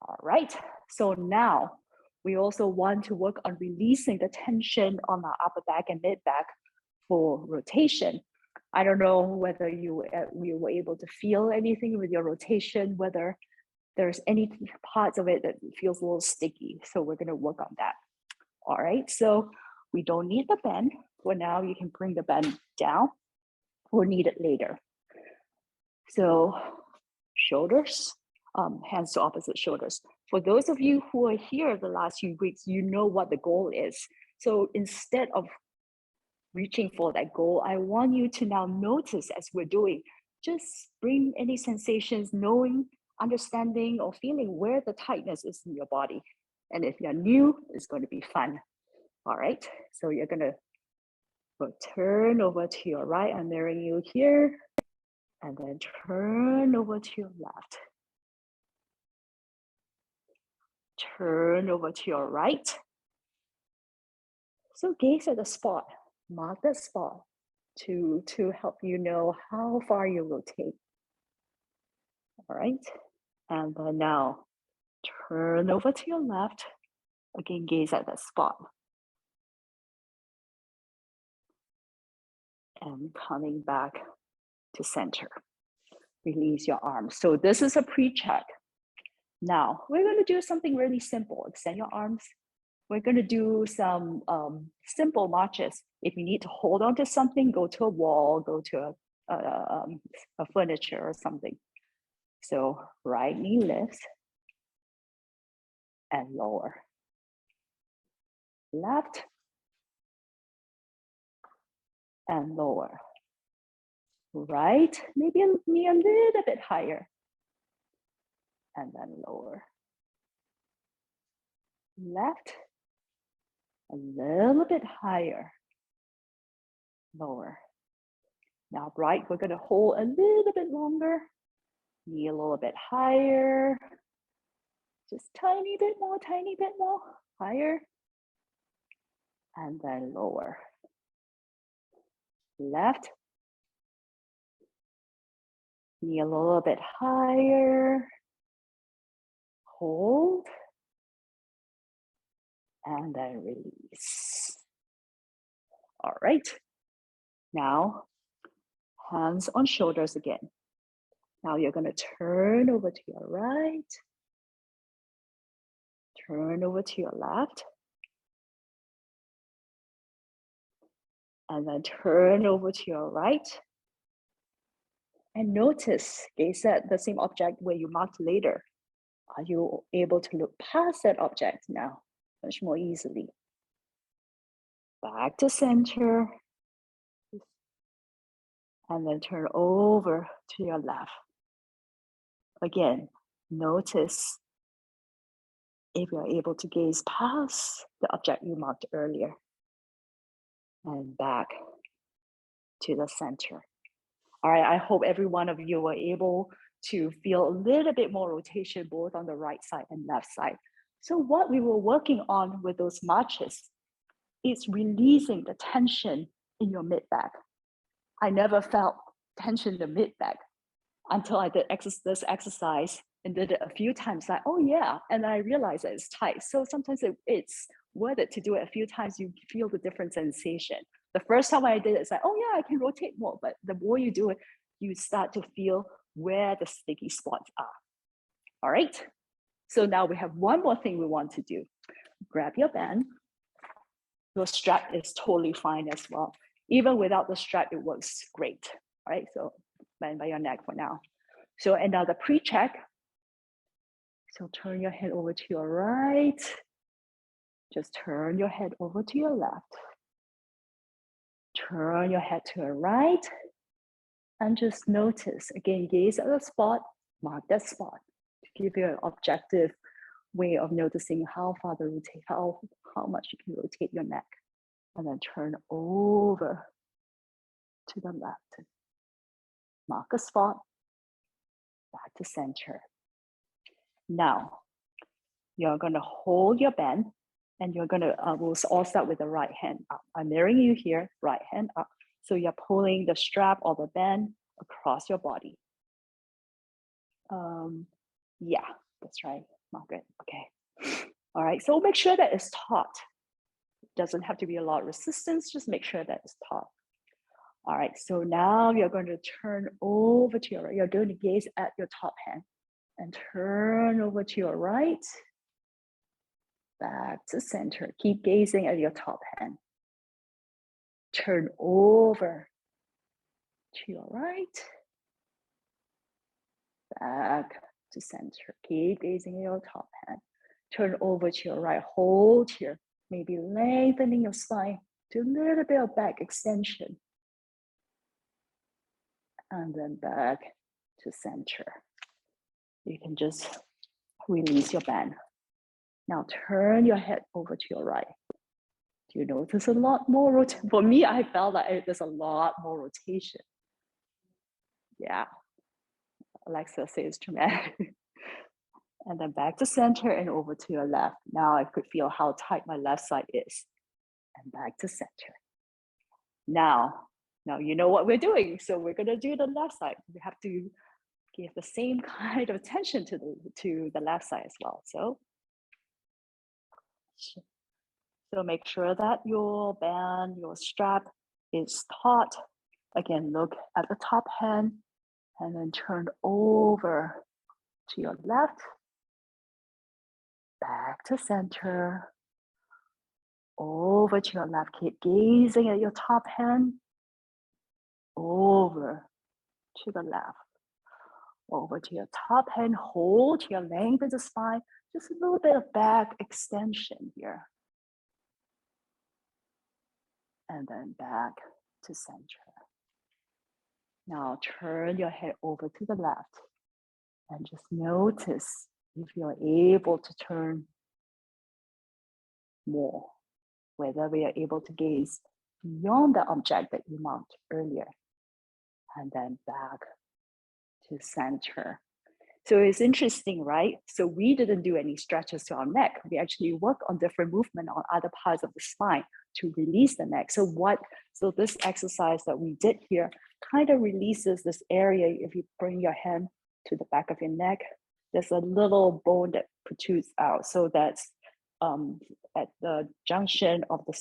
All right, so now we also want to work on releasing the tension on our upper back and mid back for rotation. I don't know whether you were able to feel anything with your rotation, whether there's any parts of it that feels a little sticky. So we're going to work on that. All right, so we don't need the bend. For now, you can bring the bend down. We'll need it later. So shoulders, hands to opposite shoulders. For those of you who are here the last few weeks, you know what the goal is. So instead of reaching for that goal, I want you to now notice as we're doing, just bring any sensations, knowing, understanding, or feeling where the tightness is in your body. And if you're new, it's going to be fun. All right, so you're going to turn over to your right. I'm mirroring you here. And then turn over to your left. Turn over to your right. So gaze at the spot, mark that spot to help you know how far you rotate. All right, and then now turn over to your left. Again, gaze at that spot. And coming back to center. Release your arms. So this is a pre-check. Now, we're going to do something really simple. Extend your arms. We're going to do some simple marches. If you need to hold on to something, go to a wall, go to a furniture or something. So right knee lifts and lower. Left and lower. Right, maybe a knee a little bit higher. And then lower. Left, a little bit higher. Lower. Now right, we're going to hold a little bit longer. Knee a little bit higher. Just tiny bit more, higher. And then lower. Left. Knee a little bit higher. Hold. And then release. All right. Now, hands on shoulders again. Now you're going to turn over to your right. Turn over to your left. And then turn over to your right. And notice, gaze at the same object where you marked later. Are you able to look past that object now? Much more easily. Back to center. And then turn over to your left. Again, notice if you're able to gaze past the object you marked earlier. And back to the center. All right, I hope every one of you were able to feel a little bit more rotation both on the right side and left side. So what we were working on with those marches is releasing the tension in your mid-back. I never felt tension in the mid-back until I did this exercise and did it a few times. Like, oh yeah, and I realized that it's tight. So sometimes it's worth it to do it a few times. You feel the different sensation. The first time I did it, it's like, oh yeah, I can rotate more. But the more you do it, you start to feel where the sticky spots are. All right. So now we have one more thing we want to do. Grab your band. Your strap is totally fine as well. Even without the strap, it works great. All right. So bend by your neck for now. So another pre-check. So turn your head over to your right. Just turn your head over to your left. Turn your head to the right. And just notice, again, gaze at the spot, mark that spot to give you an objective way of noticing how far the rotate, how much you can rotate your neck. And then turn over to the left. Mark a spot, back to center. Now, you're going to hold your bend and you're going to, we'll all start with the right hand up. I'm mirroring you here, right hand up. So you're pulling the strap or the band across your body. Yeah, that's right. Margaret, okay. All right, so make sure that it's taut. It doesn't have to be a lot of resistance, just make sure that it's taut. All right, so now you're going to turn over to your right. You're going to gaze at your top hand and turn over to your right, back to center. Keep gazing at your top hand. Turn over to your right, back to center. Keep gazing at your top hand. Turn over to your right, hold here. Maybe lengthening your spine, do a little bit of back extension. And then back to center. You can just release your band. Now turn your head over to your right. Do you notice a lot more rotation? For me, I felt like there's a lot more rotation. Yeah, Alexa says dramatic. And then back to center and over to your left. Now I could feel how tight my left side is. And back to center. Now you know what we're doing. So we're gonna do the left side. We have to give the same kind of attention to the left side as well. So make sure that your band, your strap is taut. Again, look at the top hand and then turn over to your left, back to center, over to your left. Keep gazing at your top hand, over to the left, over to your top hand, hold your length of the spine, just a little bit of back extension here. And then back to center. Now turn your head over to the left and just notice if you're able to turn more, whether we are able to gaze beyond the object that you marked earlier, and then back to center. So it's interesting, right? So we didn't do any stretches to our neck. We actually work on different movement on other parts of the spine to release the neck. So this exercise that we did here kind of releases this area. If you bring your hand to the back of your neck, there's a little bone that protrudes out. So that's at the junction of the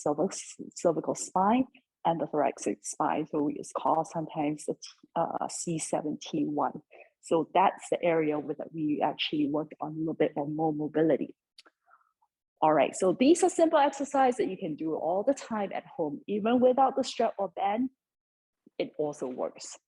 cervical spine and the thoracic spine. So it's called sometimes the C7T1. So that's the area that we actually worked on a little bit more mobility. All right, so these are simple exercises that you can do all the time at home, even without the strap or band. It also works.